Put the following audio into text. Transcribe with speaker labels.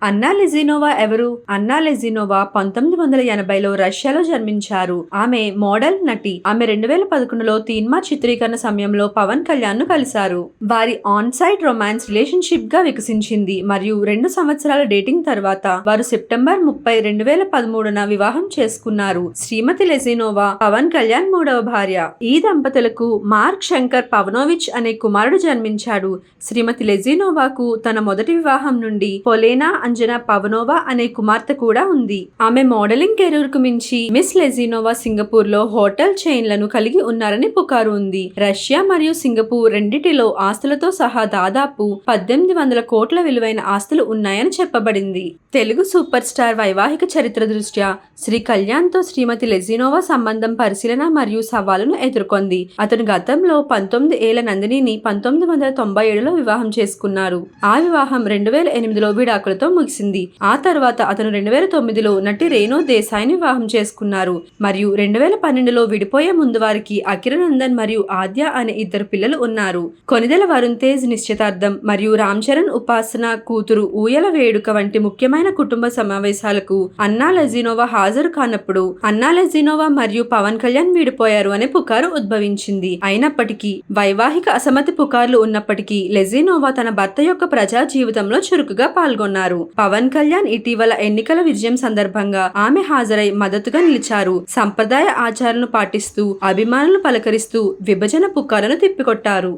Speaker 1: అన్నా లెజినోవా ఎవరు? అన్నా లెజినోవా 1980లో రష్యాలో జన్మించారు. ఆమె మోడల్, నటి. ఆమె 2011లో తీన్మా చిత్రీకరణ సమయంలో పవన్ కళ్యాణ్ ను కలిశారు. వారి ఆన్ సైట్ రొమాన్స్ రిలేషన్షిప్ గా వికసించింది మరియు 2 సంవత్సరాల డేటింగ్ తర్వాత వారు సెప్టెంబర్ 30, 2013న వివాహం చేసుకున్నారు. శ్రీమతి లెజినోవా పవన్ కళ్యాణ్ మూడవ భార్య. ఈ దంపతులకు మార్క్ శంకర్ పవనోవిచ్ అనే కుమారుడు జన్మించాడు. శ్రీమతి లెజినోవాకు తన మొదటి వివాహం నుండి పొలేనా అంజనా పవనోవా అనే కుమార్తె కూడా ఉంది. ఆమె మోడలింగ్ కెరీర్ కు మించి మిస్ లెజినోవా సింగపూర్ లో హోటల్ చైన్లను కలిగి ఉన్నారని పుకారు ఉంది. రష్యా మరియు సింగపూర్ రెండిటిలో ఆస్తులతో సహా దాదాపు 1800 కోట్ల విలువైన ఆస్తులు ఉన్నాయని చెప్పబడింది. తెలుగు సూపర్ స్టార్ వైవాహిక చరిత్ర దృష్ట్యా శ్రీ కళ్యాణ్ తో శ్రీమతి లెజినోవా సంబంధం పరిశీలన మరియు సవాలును ఎదుర్కొంది. అతను గతంలో 19 ఏళ్ల నందినిని 1997లో వివాహం చేసుకున్నారు. ఆ వివాహం 2008లో విడాకులతో ముగిసింది. ఆ తర్వాత అతను 2009లో నటి రేణు దేశాయ్ని వివాహం చేసుకున్నారు మరియు 2012లో విడిపోయే ముందు వారికి అకిరనందన్ మరియు ఆద్య అనే 2 పిల్లలు ఉన్నారు. కొనిదెల వరుణ్ తేజ్ నిశ్చితార్థం మరియు రామ్ చరణ్ ఉపాసన కూతురు ఊయల వేడుక వంటి ముఖ్యమైన కుటుంబ సమావేశాలకు అన్నా లెజినోవా హాజరు కానప్పుడు అన్నా లెజినోవా మరియు పవన్ కళ్యాణ్ విడిపోయారు అనే పుకారు ఉద్భవించింది. అయినప్పటికీ వైవాహిక అసమ్మతి పుకార్లు ఉన్నప్పటికీ లెజినోవా తన భర్త యొక్క ప్రజా జీవితంలో చురుకుగా పాల్గొన్నారు. పవన్ కళ్యాణ్ ఇటీవల ఎన్నికల విజయం సందర్భంగా ఆమె హాజరై మద్దతుగా నిలిచారు. సంప్రదాయ ఆచారాలను పాటిస్తూ అభిమానులను పలకరిస్తూ విభజన పుకార్లను తిప్పికొట్టారు.